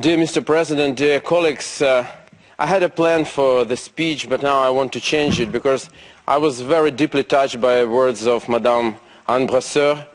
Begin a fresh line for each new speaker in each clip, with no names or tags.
Dear Mr. President, dear colleagues, I had a plan for the speech, but now I want to change it because I was very deeply touched by the words of Madame Brasseur.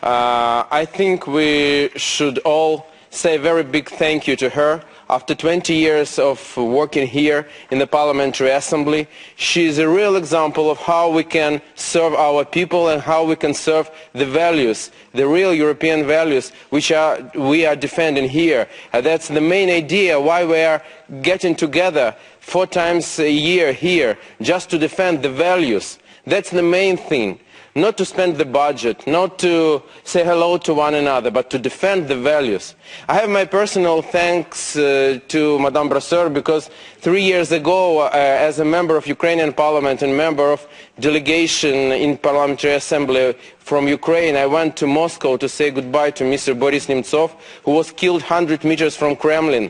I think we should all say a very big thank you to her. After 20 years of working here in the Parliamentary Assembly, she is a real example of how we can serve our people and how we can serve the values, the real European values, which we are defending here. That's the main idea why we are getting together 4 times a year here, just to defend the values. That's the main thing. Not to spend the budget, not to say hello to one another, but to defend the values. I have my personal thanks to Madame Brasseur because 3 years ago, as a member of Ukrainian Parliament and member of delegation in Parliamentary Assembly from Ukraine, I went to Moscow to say goodbye to Mr. Boris Nemtsov, who was killed 100 meters from Kremlin.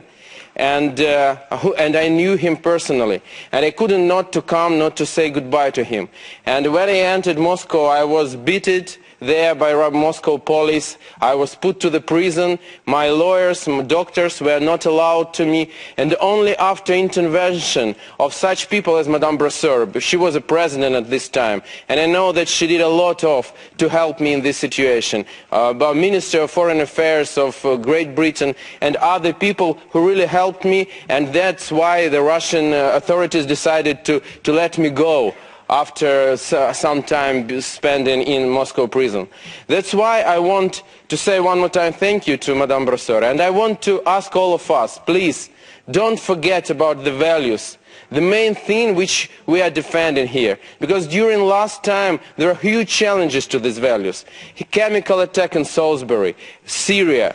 And I knew him personally, and I couldn't not to come, not to say goodbye to him. And when I entered Moscow, I was beaten there by Moscow police. I was put to the prison. My lawyers, my doctors were not allowed to me, and only after intervention of such people as Madame Brasseur, she was a president at this time, and I know that she did a lot to help me in this situation. But Minister of Foreign Affairs of Great Britain and other people who really helped me, and that's why the Russian authorities decided to let me go after some time spent in Moscow prison. That's why I want to say one more time thank you to Madame Brasseur, and I want to ask all of us, please, don't forget about the values, the main thing which we are defending here, because during last time there are huge challenges to these values. Chemical attack in Salisbury, Syria,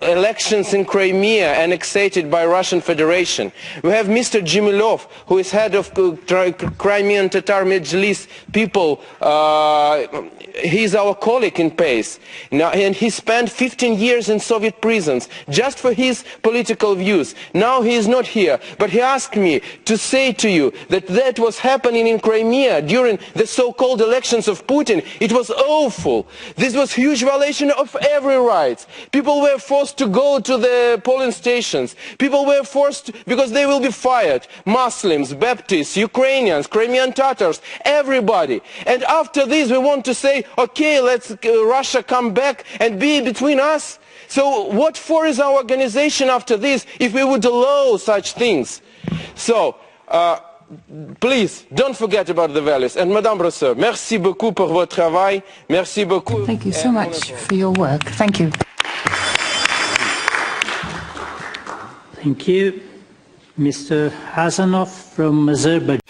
elections in Crimea annexated by Russian Federation. We have Mr. Dzhemilov, who is head of Crimean Tatar Medjlis people. He is our colleague in PACE. Now, and he spent 15 years in Soviet prisons just for his political views. Now he is not here, but he asked me to say to you that that was happening in Crimea during the so-called elections of Putin. It was awful. This was huge violation of every right. People were forced to go to the polling stations. People were forced because they will be fired. Muslims, Baptists, Ukrainians, Crimean Tatars, everybody. And after this we want to say, okay, let's Russia come back and be between us. So what for is our organization after this if we would allow such things? So please, don't forget about the values. And Madame Brasseur, merci beaucoup pour votre travail. Merci beaucoup.
Thank you so much for your work. Thank you.
Thank you. Mr. Hasanov from Azerbaijan.